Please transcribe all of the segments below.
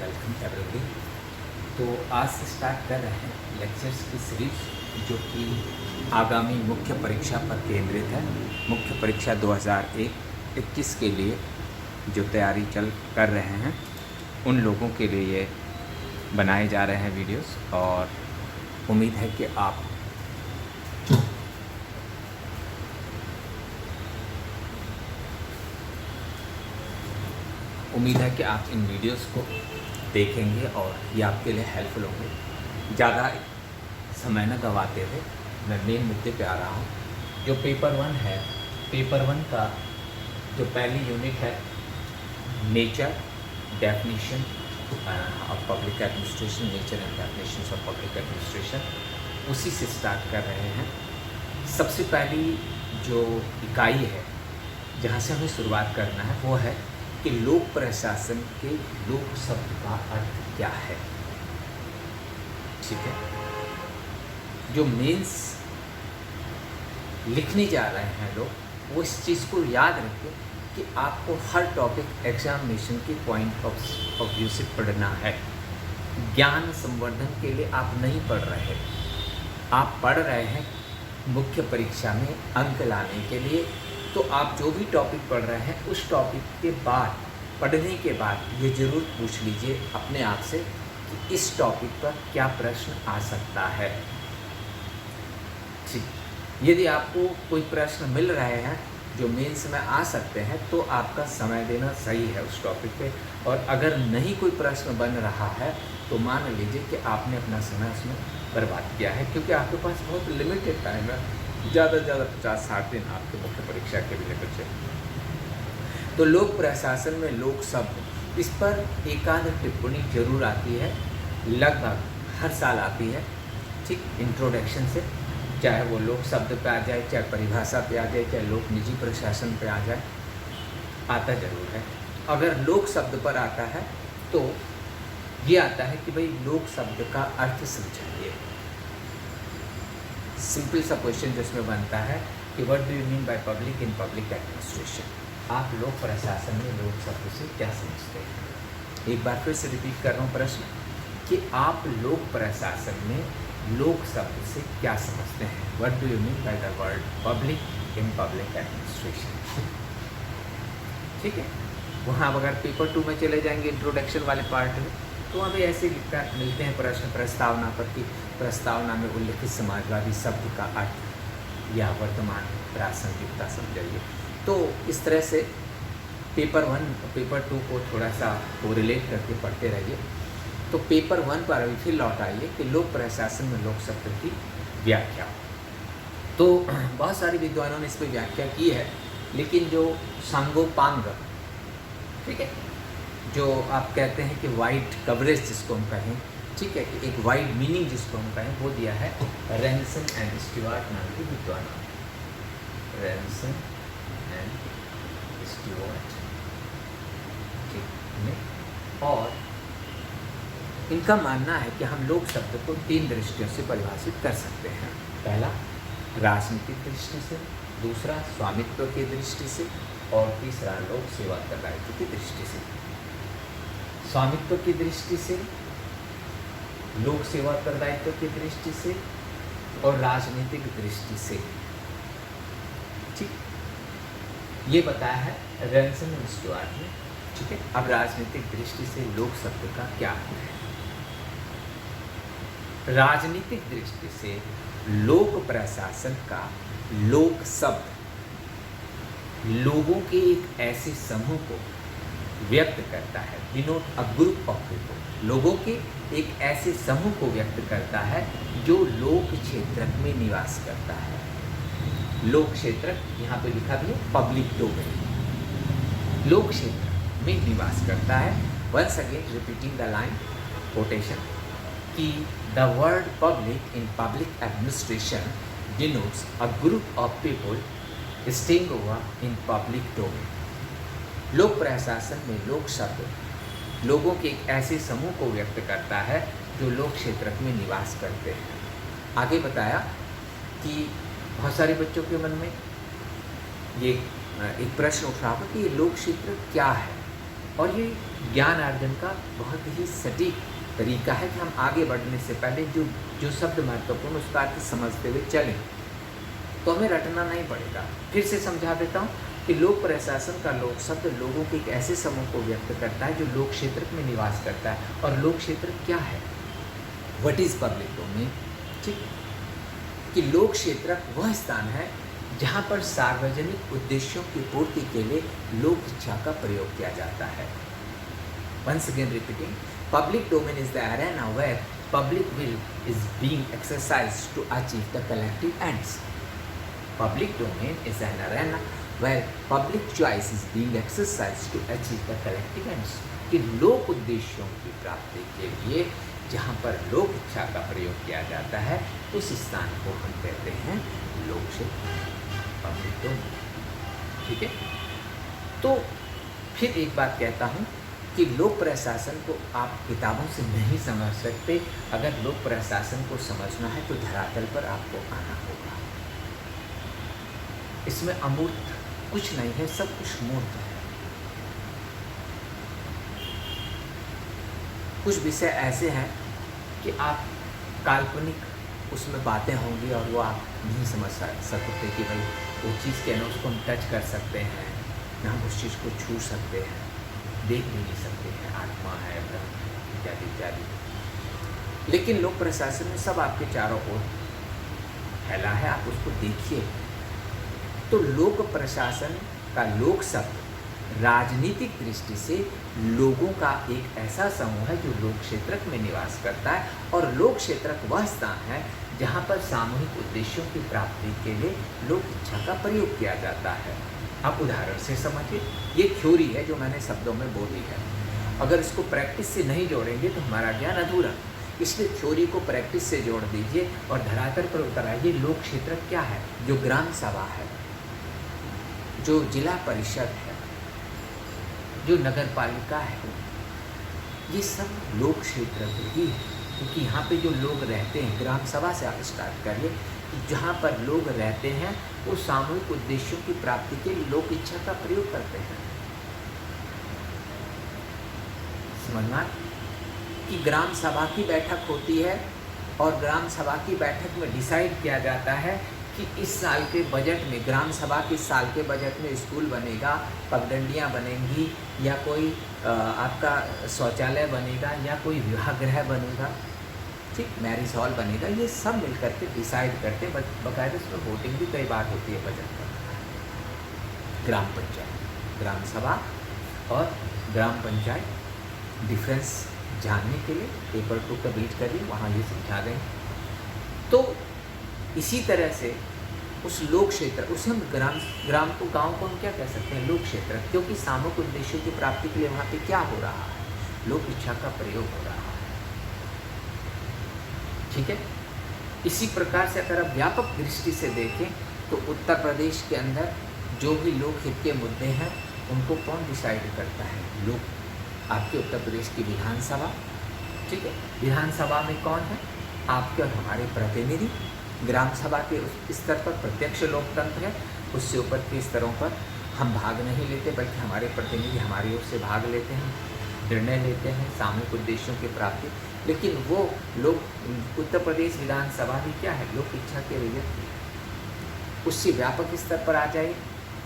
Welcome everybody. तो आज से स्टार्ट कर रहे हैं लेक्चर्स की सीरीज जो कि आगामी मुख्य परीक्षा पर केंद्रित है। मुख्य परीक्षा 2021 के लिए जो तैयारी कर रहे हैं उन लोगों के लिए ये बनाए जा रहे हैं वीडियोस, और उम्मीद है कि आप इन वीडियोस को देखेंगे और ये आपके लिए हेल्पफुल होंगे। ज़्यादा समय न गवाते हुए मैं मेन मुद्दे पे आ रहा हूँ। जो पेपर 1 है, पेपर 1 का जो पहली यूनिट है nature definition of public administration, nature and definitions of public administration, उसी से स्टार्ट कर रहे हैं। सबसे पहली जो इकाई है जहाँ से हमें शुरुआत करना है वो है कि लोक प्रशासन के लोक शब्द का अर्थ क्या है। ठीक है, जो मेंस लिखने जा रहे हैं लोग वो इस चीज़ को याद रखें कि आपको हर टॉपिक एग्जामिनेशन के पॉइंट ऑफ व्यू से पढ़ना है। ज्ञान संवर्धन के लिए आप नहीं पढ़ रहे, आप पढ़ रहे हैं मुख्य परीक्षा में अंक लाने के लिए। तो आप जो भी टॉपिक पढ़ रहे हैं उस टॉपिक के बाद, पढ़ने के बाद ये ज़रूर पूछ लीजिए अपने आप से कि इस टॉपिक पर क्या प्रश्न आ सकता है। ठीक, यदि आपको कोई प्रश्न मिल रहे हैं जो मेंस में आ सकते हैं तो आपका समय देना सही है उस टॉपिक पे। और अगर नहीं कोई प्रश्न बन रहा है तो मान लीजिए कि आपने अपना समय उसमें बर्बाद किया है, क्योंकि आपके पास बहुत लिमिटेड टाइम है। ज़्यादा से ज़्यादा 50-60 दिन आपके मुख्य परीक्षा के लिए बचे। तो लोक प्रशासन में लोक शब्द, इस पर एकाध टिप्पणी जरूर आती है, लगभग हर साल आती है। ठीक, इंट्रोडक्शन से, चाहे वो लोक शब्द पे आ जाए, चाहे परिभाषा पे आ जाए, चाहे लोक निजी प्रशासन पे आ जाए, आता जरूर है। अगर लोक शब्द पर आता है तो ये आता है कि भाई लोक शब्द का अर्थ समझाइए। सिंपल सा क्वेश्चन जो इसमें बनता है कि what do you mean by public in public administration. आप लोक प्रशासन में लोक शब्द से क्या समझते हैं। एक बार फिर से रिपीट कर रहा हूँ प्रश्न कि आप लोक प्रशासन में लोक शब्द से क्या समझते हैं। What do you mean by the word public in public administration. ठीक है, वहाँ अगर पेपर 2 में चले जाएंगे इंट्रोडक्शन वाले पार्ट में, तो वहाँ पे ऐसे मिलते हैं प्रश्न प्रस्तावना पर कि प्रस्तावना में उल्लिखित समाजवादी शब्द का अर्थ या वर्तमान प्रासंगिकता समझाइए। तो इस तरह से पेपर 1 पेपर 2 को थोड़ा सा कोरिलेट करके पढ़ते रहिए। तो पेपर 1 पर अभी फिर लौट आइए कि लोक प्रशासन में लोक शब्द की व्याख्या। तो बहुत सारे विद्वानों ने इस पर व्याख्या की है, लेकिन जो सांगोपांग, ठीक है, जो आप कहते हैं कि वाइड कवरेज जिसको हम कहें, ठीक है, कि एक वाइड मीनिंग जिसको हम कहें, वो दिया है रैनसन एंड स्टीवर्ट नाम के विद्वानों ने। रैनसन एंड स्टीवर्ट, ठीक है। और इनका मानना है कि हम लोक शब्द को 3 दृष्टियों से परिभाषित कर सकते हैं। पहला राजनीतिक दृष्टि से, दूसरा स्वामित्व की दृष्टि से, और तीसरा लोक सेवा उत्तरदायित्व की दृष्टि से। स्वामित्व की दृष्टि से, लोक सेवा उत्तरदायित्व की दृष्टि से और राजनीतिक दृष्टि से। ठीक, ये बताया है रैनसन एंड स्टीवर्ट ने। ठीक है, अब राजनीतिक दृष्टि से लोक शब्द का क्या है। राजनीतिक दृष्टि से लोक प्रशासन का लोक शब्द लोगों के एक ऐसे समूह को व्यक्त करता है, denote a group of people. लोगों के एक ऐसे समूह को व्यक्त करता है जो लोक क्षेत्र में निवास करता है। लोक क्षेत्र यहाँ पे लिखा भी है पब्लिक डोमेन, लोक क्षेत्र में निवास करता है। Once again repeating the line quotation कि the word public in public administration denotes a group of people staying over in public domain. लोक प्रशासन में लोक शब्द लोगों के एक ऐसे समूह को व्यक्त करता है जो लोक क्षेत्र में निवास करते हैं। आगे बताया कि बहुत सारे बच्चों के मन में ये एक प्रश्न उठ रहा था कि ये लोक क्षेत्र क्या है। और ये ज्ञान अर्जन का बहुत ही सटीक तरीका है कि हम आगे बढ़ने से पहले जो शब्द महत्वपूर्ण उसका अर्थ समझते हुए चलें, तो हमें रटना नहीं पड़ेगा। फिर से समझा देता हूँ कि लोक प्रशासन का लोक शब्द लोगों के एक ऐसे समूह को व्यक्त करता है जो लोक क्षेत्र में निवास करता है। और लोक क्षेत्र क्या है? What is public domain? ठीक, कि लोक क्षेत्र वह स्थान है जहाँ पर सार्वजनिक उद्देश्यों की पूर्ति के लिए लोक इच्छा का प्रयोग किया जाता है। Once again repeating, public domain is the arena where public will is being exercised to achieve the collective ends. Public domain is an arena where public choice is being exercised to achieve the collective ends. कि लोक उद्देश्यों की प्राप्ति के लिए जहाँ पर लोक इच्छा का प्रयोग किया जाता है उस स्थान को हम कहते हैं लोक क्षेत्र, पब्लिक डोमेन। ठीक है, तो फिर एक बात कहता हूँ कि लोक प्रशासन को आप किताबों से नहीं समझ सकते। अगर लोक प्रशासन को समझना है तो धरातल पर आपको आना होगा। इसमें अमूर्त कुछ नहीं है, सब कुछ मूर्त है। कुछ विषय ऐसे हैं कि आप काल्पनिक उसमें बातें होंगी और वो आप नहीं समझ सकते कि भाई वो चीज़ क्या है ना, उसको हम टच कर सकते हैं ना, हम उस चीज़ को छू सकते हैं, देख भी नहीं सकते हैं, आत्मा है, ब्रह्म है, इत्यादि इत्यादि। लेकिन लोक प्रशासन में सब आपके चारों ओर फैला है, आप उसको देखिए। तो लोक प्रशासन का लोक शब्द राजनीतिक दृष्टि से लोगों का एक ऐसा समूह है जो लोक क्षेत्रक में निवास करता है, और लोक क्षेत्रक वह स्थान है जहाँ पर सामूहिक उद्देश्यों की प्राप्ति के लिए लोक इच्छा का प्रयोग किया जाता है। आप उदाहरण से समझिए, ये थ्योरी है जो मैंने शब्दों में बोली है। अगर इसको प्रैक्टिस से नहीं जोड़ेंगे तो हमारा ज्ञान अधूरा, इसलिए थ्योरी को प्रैक्टिस से जोड़ दीजिए और धरातल पर उतर आइए। लोक क्षेत्रक क्या है? जो ग्राम सभा है, जो जिला परिषद है, जो नगर पालिका है, ये सब लोक क्षेत्र ही है। क्योंकि यहाँ पे जो लोग रहते हैं, ग्राम सभा से आप स्टार्ट करिए, जहाँ पर लोग रहते हैं वो सामूहिक उद्देश्यों की प्राप्ति के लिए लोक इच्छा का प्रयोग करते हैं। समझना कि ग्राम सभा की बैठक होती है और ग्राम सभा की बैठक में डिसाइड किया जाता है कि इस साल के बजट में, ग्राम सभा के साल के बजट में स्कूल बनेगा, पगडंडियाँ बनेंगी, या कोई आपका शौचालय बनेगा, या कोई विवाह गृह बनेगा, ठीक, मैरिज हॉल बनेगा। ये सब मिलकर के डिसाइड करते हैं। बकायदा उसमें वोटिंग भी कई बार होती है बजट पर। ग्राम पंचायत, ग्राम सभा और ग्राम पंचायत डिफरेंस जानने के लिए पेपर 2 का रीड करिए, वहाँ ये समझा दें। तो इसी तरह से उस लोक क्षेत्र, उसे हम ग्राम को, गांव को हम क्या कह सकते हैं? लोक क्षेत्र, क्योंकि सामूहिक उद्देश्यों की प्राप्ति के लिए वहाँ पे क्या हो रहा है? लोक इच्छा का प्रयोग हो रहा है। ठीक है, इसी प्रकार से अगर आप व्यापक दृष्टि से देखें तो उत्तर प्रदेश के अंदर जो भी लोक हित के मुद्दे हैं उनको कौन डिसाइड करता है? लोग। आपके उत्तर प्रदेश की विधानसभा, ठीक है, विधानसभा में कौन है? आपके और हमारे प्रतिनिधि। ग्राम सभा के उस स्तर पर प्रत्यक्ष लोकतंत्र है, उससे ऊपर के स्तरों पर हम भाग नहीं लेते, बल्कि हमारे प्रतिनिधि हमारी ओर से भाग लेते हैं, निर्णय लेते हैं सामूहिक उद्देश्यों की प्राप्ति। लेकिन वो लोग, उत्तर प्रदेश विधानसभा भी क्या है? लोक इच्छा के अभिव्यक्ति। उससे व्यापक स्तर पर आ जाए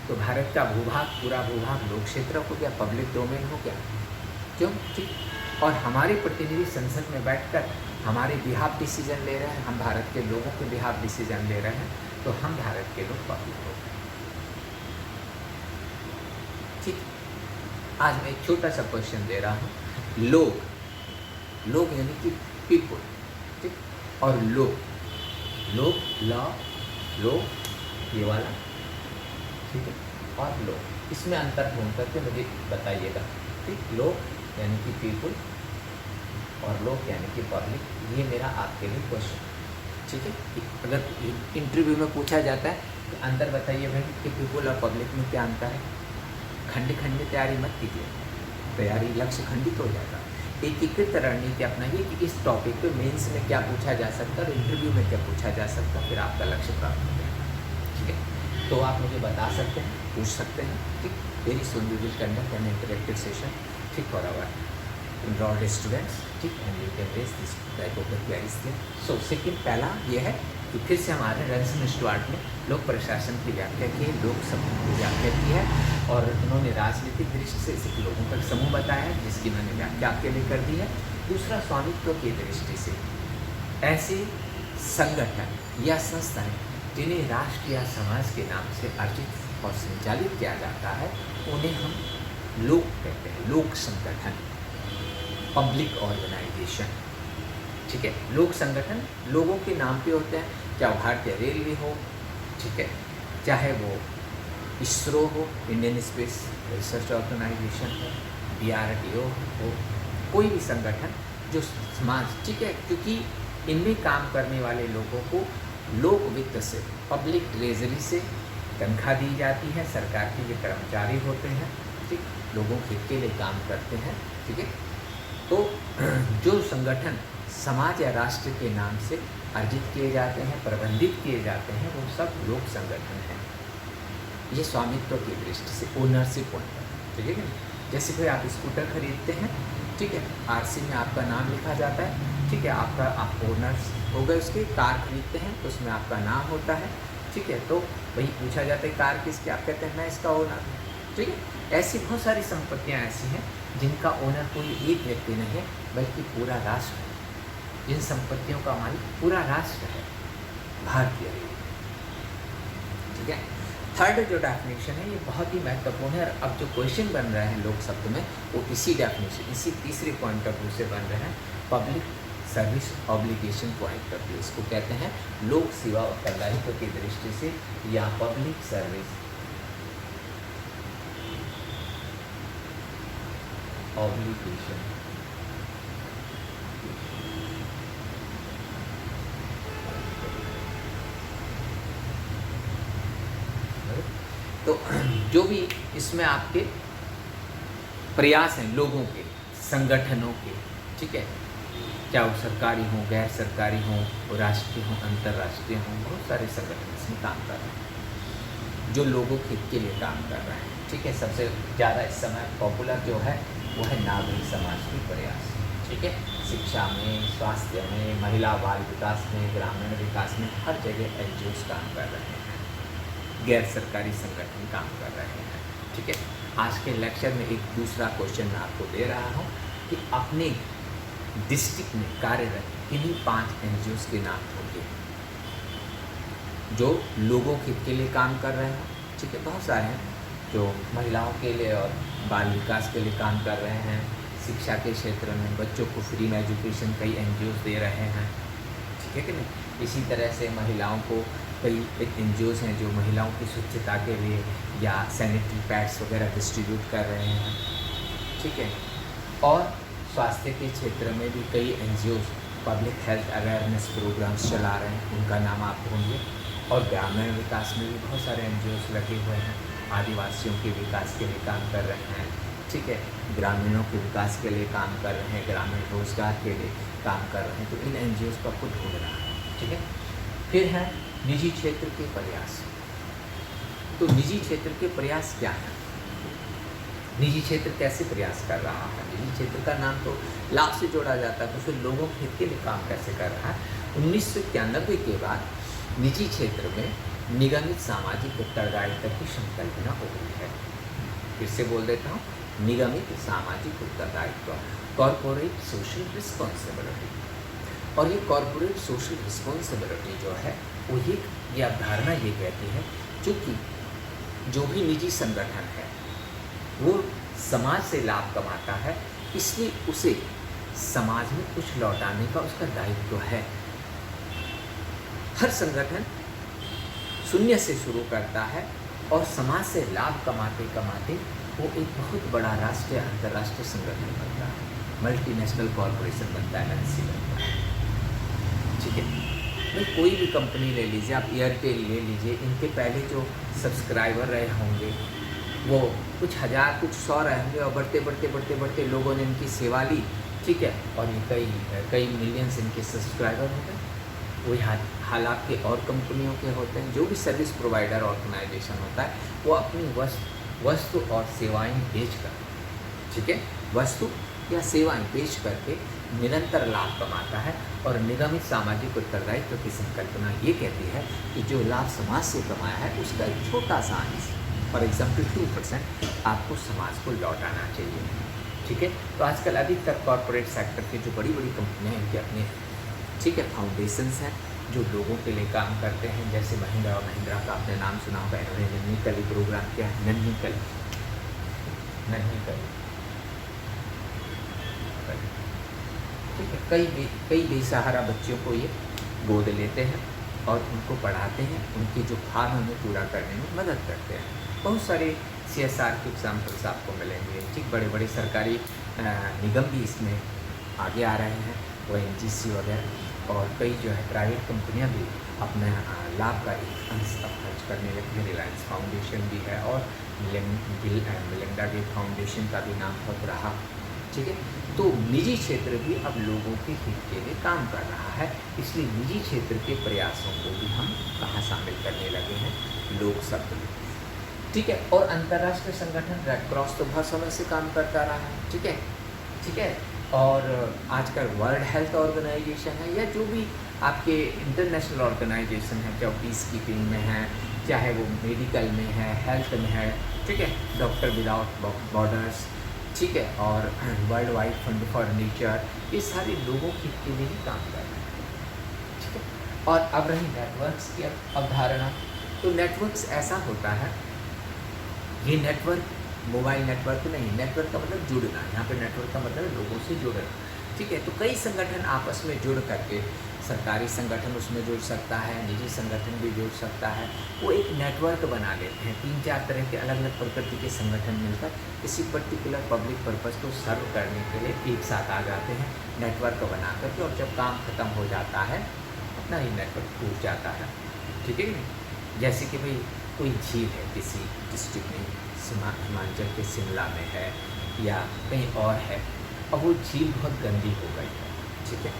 तो भारत का भूभाग, पूरा भूभाग लोक क्षेत्र हो गया, पब्लिक डोमेन हो गया। क्यों? ठीक। और हमारे प्रतिनिधि संसद में बैठकर हमारे बिहाफ डिसीजन ले रहे हैं, हम भारत के लोगों के बिहाफ डिसीजन ले रहे हैं, तो हम भारत के लोग पब्लिक हो गए। ठीक। आज मैं एक छोटा सा क्वेश्चन दे रहा हूँ। लोग यानी कि पीपुल, ठीक, और लोग, लॉ, लोग ये वाला, ठीक है, और लोग, इसमें अंतर ढूंढ करके मुझे बताइएगा। ठीक, लोग यानी कि पीपुल और लोग यानी कि पब्लिक, ये मेरा आपके लिए क्वेश्चन। ठीक है, अगर इंटरव्यू में पूछा जाता है तो अंतर बताइए भाई कि पीपुल और पब्लिक में क्या अंतर है। खंड तैयारी मत कीजिए, तैयारी लक्ष्य खंडित हो जाएगा। एकीकृत रणनीति अपनाइए कि इस टॉपिक पे मेंस में क्या पूछा जा सकता है और इंटरव्यू में क्या पूछा जा सकता है, फिर आपका लक्ष्य प्राप्त हो जाएगा। ठीक है, तो आप मुझे बता सकते हैं, पूछ सकते हैं। ठीक, very soon we will conduct an interactive session. ठीक, फॉर आवर enrolled students, ठीक, and you can raise this type of queries there. So second पहला ये है कि फिर से हमारे रैनसन स्टुअर्ट ने लोक प्रशासन की व्याख्या की है, लोक समूह की व्याख्या की है, और उन्होंने राजनीतिक दृष्टि से इसे लोगों का समूह बताया है जिसकी उन्होंने व्याख्या आपके लिए कर दी है। दूसरा, स्वामित्व की दृष्टि से ऐसे संगठन या संस्थाएं जिन्हें राष्ट्र या समाज के नाम से अर्जित और संचालित किया जाता है उन्हें हम लोक कहते हैं, लोक संगठन, पब्लिक ऑर्गेनाइजेशन, ठीक है। लोक संगठन लोगों के नाम पे होते हैं, चाहे भारतीय रेलवे हो, ठीक है, चाहे वो इसरो हो, इंडियन स्पेस रिसर्च ऑर्गेनाइजेशन हो, DRDO हो, कोई भी संगठन जो समाज, ठीक है, क्योंकि इनमें काम करने वाले लोगों को लोक वित्त से, पब्लिक ट्रेजरी से तनख्वाह दी जाती है, सरकार के ये कर्मचारी होते हैं, ठीक, लोगों के हित के लिए काम करते हैं, ठीक है। तो जो संगठन समाज या राष्ट्र के नाम से अर्जित किए जाते हैं, प्रबंधित किए जाते हैं, वो सब लोक संगठन हैं। ये स्वामित्व की दृष्टि से ओनरशिप पॉइंट है, ठीक है। जैसे कोई आप स्कूटर खरीदते हैं, ठीक है, RC में आपका नाम लिखा जाता है, ठीक है, आप ओनर्स हो गए उसके। कार खरीदते हैं तो उसमें आपका नाम होता है, ठीक है, तो वही पूछा जाता है कार किसकी, आप कहते हैं मैं इसका ओनर हूँ, ठीक है। ऐसी बहुत सारी संपत्तियाँ ऐसी हैं जिनका ओनर कोई एक व्यक्ति नहीं है बल्कि पूरा राष्ट्र है, जिन संपत्तियों का मालिक पूरा राष्ट्र है, भारतीय रेलवे, ठीक है। थर्ड जो डेफिनेशन है ये बहुत ही महत्वपूर्ण है, और अब जो क्वेश्चन बन रहे हैं लोक शब्द में वो इसी डेफिनेशन, इसी तीसरे पॉइंट ऑफ व्यू से बन रहे हैं, public service obligation point of view. इसको कहते हैं लोक सेवा उत्तरदायित्व की दृष्टि से, या पब्लिक सर्विस ऑब्लिगेशन। तो जो भी इसमें आपके प्रयास हैं लोगों के, संगठनों के, ठीक है, चाहे वो सरकारी हों, गैर सरकारी हों, राष्ट्रीय हों, अंतर्राष्ट्रीय हों, बहुत सारे संगठन इसमें काम कर रहे हैं जो लोगों के हित के लिए काम कर रहे हैं, ठीक है। सबसे ज़्यादा इस समय पॉपुलर जो है वो है नागरिक समाज के प्रयास, ठीक है। शिक्षा में, स्वास्थ्य में, महिला बाल विकास में, ग्रामीण विकास में, हर जगह NGOs काम कर रहे हैं, गैर सरकारी संगठन काम कर रहे हैं, ठीक है। आज के लेक्चर में एक दूसरा क्वेश्चन मैं आपको दे रहा हूँ कि अपने डिस्ट्रिक्ट में कार्यरत किन्हीं 5 NGOs के नाम होंगे जो लोगों के हित के लिए काम कर रहे हैं, ठीक है। बहुत सारे हैं जो महिलाओं के लिए और बाल विकास के लिए काम कर रहे हैं, शिक्षा के क्षेत्र में बच्चों को फ्री में एजुकेशन कई NGOs दे रहे हैं, ठीक है कि नहीं। इसी तरह से महिलाओं को कई एक NGOs हैं जो महिलाओं की स्वच्छता के लिए या सैनिटरी पैड्स वगैरह डिस्ट्रीब्यूट कर रहे हैं, ठीक है। और स्वास्थ्य के क्षेत्र में भी कई NGOs public health awareness programmes चला रहे हैं, उनका नाम आप होंगे। और ग्रामीण विकास में भी बहुत सारे NGOs लगे हुए हैं, आदिवासियों के विकास के लिए काम कर रहे हैं, ठीक है, ग्रामीणों के विकास के लिए काम कर रहे हैं, ग्रामीण रोजगार के लिए काम कर रहे हैं। तो इन NGOs को आपको ढूंढना है, ठीक है। फिर है निजी क्षेत्र के प्रयास। तो निजी क्षेत्र के प्रयास क्या है, निजी क्षेत्र कैसे प्रयास कर रहा है, निजी क्षेत्र का नाम तो लाभ से जोड़ा जाता है, तो फिर लोगों के हित के लिए काम कैसे कर रहा है। 1991 के बाद निजी क्षेत्र में निगमित सामाजिक उत्तरदायित्व की संकल्पना हो गई है। फिर से बोल देता हूँ, निगमित सामाजिक उत्तरदायित्व, कॉरपोरेट सोशल रिस्पॉन्सिबिलिटी। और ये कॉरपोरेट सोशल रिस्पॉन्सिबिलिटी जो है वो ये अवधारणा ये कहती है चूँकि जो भी निजी संगठन है वो समाज से लाभ कमाता है, इसलिए उसे समाज में कुछ लौटाने का उसका दायित्व है। हर संगठन शून्य से शुरू करता है और समाज से लाभ कमाते कमाते वो एक बहुत बड़ा राष्ट्रीय अंतर्राष्ट्रीय संगठन बनता है, मल्टीनेशनल कॉरपोरेशन बनता है, MNC बनता है, ठीक है। भाई कोई भी कंपनी ले लीजिए, आप एयरटेल ले लीजिए, इनके पहले जो सब्सक्राइबर रहे होंगे वो कुछ हज़ार कुछ 100 रहे होंगे और बढ़ते लोगों ने इनकी सेवा ली, ठीक है, और ये कई मिलियंस इनके सब्सक्राइबर हो गए। वही हालात के और कंपनियों के होते हैं, जो भी सर्विस प्रोवाइडर ऑर्गेनाइजेशन होता है वो अपनी वस्तु और सेवाएं बेचकर, ठीक है, वस्तु या सेवाएं बेच करके निरंतर लाभ कमाता है। और निगमित सामाजिक उत्तरदायित्व की संकल्पना ये कहती है कि जो लाभ समाज से कमाया है उसका एक छोटा सा अंश, फॉर एग्जाम्पल 2%, आपको समाज को लौटाना चाहिए। ठीक है, तो आजकल अधिकतर कॉरपोरेट सेक्टर के जो बड़ी बड़ी कंपनियां हैं इनके अपने ठीक है फाउंडेशंस हैं जो लोगों के लिए काम करते हैं। जैसे महिंद्रा और महिंद्रा का आपने नाम सुना होगा, इन्होंने नन्ही कली प्रोग्राम किया है। नन्ही कली ठीक है, कई बेसहारा बच्चों को ये गोद लेते हैं और उनको पढ़ाते हैं, उनकी जो ख्वाब है उन्हें पूरा करने में मदद करते हैं। बहुत सारे CSR के एग्जाम्पल्स आपको मिलेंगे। ठीक, बड़े बड़े सरकारी निगम भी इसमें आगे आ रहे हैं, ONGC वगैरह, और कई जो है प्राइवेट कंपनियां भी अपने लाभ का एक अंश अब खर्च करने लगी है। रिलायंस फाउंडेशन भी है और मिलिंडा गेट फाउंडेशन का भी नाम बहुत रहा। ठीक है, तो निजी क्षेत्र भी अब लोगों के हित के लिए काम कर रहा है, इसलिए निजी क्षेत्र के प्रयासों को भी हम कहाँ शामिल करने लगे हैं, लोक शब्द में। ठीक है, और अंतर्राष्ट्रीय संगठन रेड क्रॉस तो बहुत समय से काम करता रहा है। ठीक है, और आजकल वर्ल्ड हेल्थ ऑर्गेनाइजेशन है या जो भी आपके इंटरनेशनल ऑर्गेनाइजेशन है, चाहे पीस कीपिंग में है, चाहे वो मेडिकल में है, हेल्थ में है, ठीक है, डॉक्टर विदाउट बॉर्डर्स, ठीक है, और world wide fund for nature, ये सारे लोगों के लिए ही काम कर रहे हैं। ठीक है, और अब रही नेटवर्क्स की अवधारणा, तो नेटवर्क्स ऐसा होता है, ये नेटवर्क मोबाइल नेटवर्क नहीं, नेटवर्क का मतलब जुड़ना, यहाँ पे नेटवर्क का मतलब लोगों से जुड़ना। ठीक है, तो कई संगठन आपस में जुड़ करके, सरकारी संगठन उसमें जुड़ सकता है, निजी संगठन भी जुड़ सकता है, वो एक नेटवर्क बना लेते हैं। 3-4 तरह के अलग अलग प्रकृति के संगठन मिलकर किसी पर्टिकुलर पब्लिक पर्पज़ को सर्व करने के लिए एक साथ आ जाते हैं नेटवर्क बना करके, और जब काम खत्म हो जाता है अपना ही नेटवर्क टूट जाता है। ठीक है, जैसे कि भाई कोई झील है किसी डिस्ट्रिक्ट में, हिमाचल के शिमला में है या कहीं और है, अब वो झील बहुत गंदी हो गई है। ठीक है,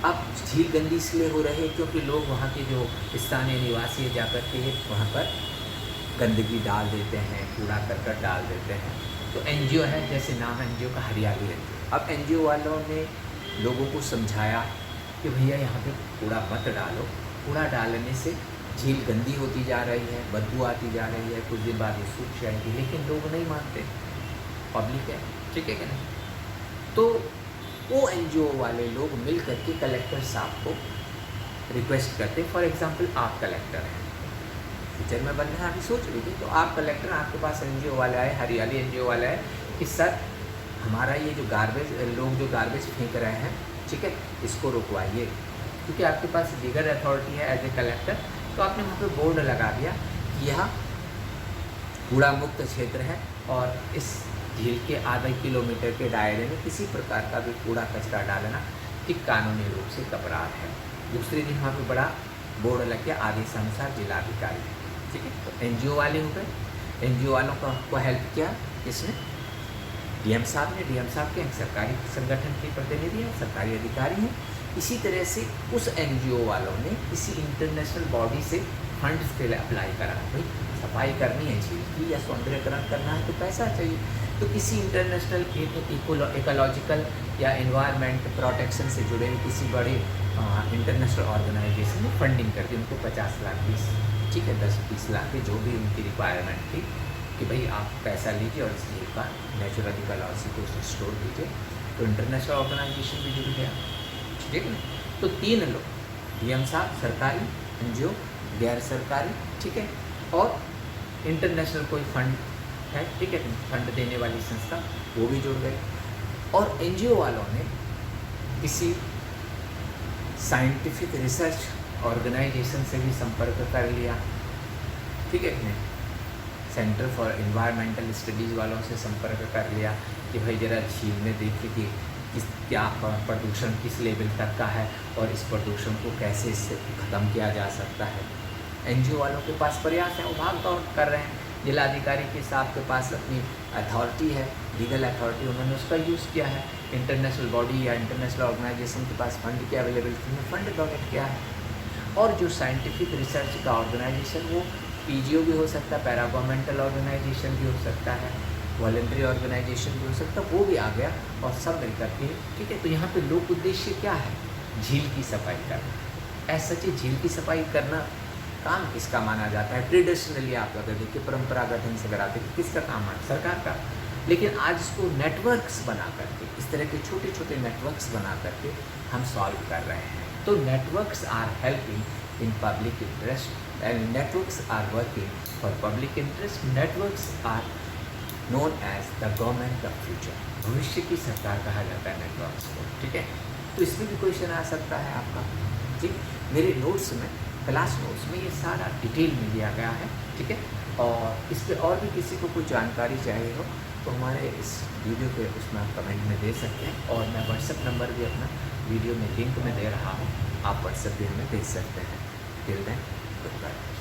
अब झील गंदी इसलिए हो रही है क्योंकि लोग वहाँ के जो स्थानीय निवासी है जाकर के वहाँ पर गंदगी डाल देते हैं, कूड़ा करकट डाल देते हैं। तो NGO है, जैसे नाम है NGO का, हरियाली NGO। अब NGO वालों ने लोगों को समझाया कि भैया यहाँ पे कूड़ा मत डालो, कूड़ा डालने से झील गंदी होती जा रही है, बदबू आती जा रही है, कुछ दिन बाद ये सूख जाएगी। लेकिन लोग नहीं मानते, पब्लिक है, ठीक है कि नहीं। तो वो NGO वाले लोग मिल करके कलेक्टर साहब को रिक्वेस्ट करते, फॉर एग्जांपल आप कलेक्टर हैं, फ्यूचर में बनना है, अभी सोच लीजिए, तो आप कलेक्टर, आपके पास NGO वाला है, हरियाली NGO वाला है कि सर हमारा ये जो गार्बेज, लोग जो गार्बेज फेंक रहे हैं, ठीक है, इसको रुकवाइए, क्योंकि आपके पास लीगल अथॉरिटी है एज ए कलेक्टर। तो आपने वहाँ पे बोर्ड लगा दिया कि यह कूड़ा मुक्त क्षेत्र है और इस झील के आधे किलोमीटर के दायरे में किसी प्रकार का भी कूड़ा कचरा डालना एक कानूनी रूप से अपराध है। दूसरे दिन वहाँ पे बड़ा बोर्ड लग गया, आदेशानुसार जिलाधिकारी। ठीक है, तो NGO वाले हो गए, NGO वालों को हेल्प किया किसने, DM साहब ने। DM साहब के सरकारी संगठन के प्रतिनिधि हैं, सरकारी अधिकारी हैं। इसी तरह से उस NGO वालों ने किसी इंटरनेशनल बॉडी से फंड्स के लिए अप्लाई करा, भाई सफाई करनी है झील की या सौंदर्यकरण करना है तो पैसा चाहिए। तो किसी इंटरनेशनल इकोलॉजिकल या एनवायरनमेंट प्रोटेक्शन से जुड़े हुए किसी बड़े इंटरनेशनल ऑर्गेनाइजेशन ने फंडिंग कर दी उनको 50 लाख 20, ठीक है, 10-20 लाख की जो भी उनकी रिक्वायरमेंट थी कि भाई आप पैसा लीजिए और इस झील का नेचुरल इकोलॉजी को रिस्टोर कीजिए। तो इंटरनेशनल ऑर्गेनाइजेशन भी जुड़ गया, ठीक है। तो 3 लोग, DM साहब, सरकारी, NGO, गैर सरकारी, ठीक है, और इंटरनेशनल कोई फंड है, ठीक है, फंड देने वाली संस्था, वो भी जुड़ गए। और NGO वालों ने किसी साइंटिफिक रिसर्च ऑर्गेनाइजेशन से भी संपर्क कर लिया, ठीक है, नहीं, सेंटर फॉर एनवायरमेंटल स्टडीज़ वालों से संपर्क कर लिया कि भाई ज़रा झील में देखिए कि क्या प्रदूषण किस लेवल तक का है और इस प्रदूषण को कैसे इससे ख़त्म किया जा सकता है। NGO वालों के पास प्रयास है, वो भाग दौड़ कर रहे हैं। जिलाधिकारी के साहब के पास अपनी अथॉरिटी है, लीगल अथॉरिटी, उन्होंने उसका यूज़ किया है। इंटरनेशनल बॉडी या इंटरनेशनल ऑर्गेनाइजेशन के पास फंड की अवेलेबिलिटी में फंड डोनेट किया है। और जो साइंटिफिक रिसर्च का ऑर्गेनाइजेशन, वो PGO भी हो सकता है, पैरा गवर्नमेंटल ऑर्गेनाइजेशन भी हो सकता है, वॉलंटरी ऑर्गेनाइजेशन भी हो सकता है, वो भी आ गया और सब मिल करके, ठीक है। तो यहाँ पे लोक उद्देश्य क्या है? झील की सफाई करना। ऐसा चीज झील की सफाई करना काम किसका माना जाता है? ट्रेडिशनली आप अगर देखिए परंपरागत ढंग से अगर आते हैं, किसका काम है? सरकार का। लेकिन आज इसको नेटवर्क्स बना करके, इस तरह के छोटे छोटे नेटवर्क्स बना करके हम सॉल्व कर रहे हैं। तो networks are helping in public interest and networks are working for public interest. Networks are known as the government of future. भविष्य की सरकार कहा जाता है नेटवर्क्स को, ठीक है। तो इसमें भी क्वेश्चन आ सकता है आपका, ठीक। मेरे नोट्स में, क्लास नोट्स में ये सारा डिटेल में दिया गया है, ठीक है। और इस पर और भी किसी को कुछ जानकारी चाहिए हो तो हमारे इस वीडियो के उसमें आप कमेंट में दे सकते हैं। और मैं व्हाट्सएप नंबर भी अपना वीडियो में लिंक में दे रहा हूँ, आप व्हाट्सएप भी हमें भेज सकते हैं। Till then, good bye.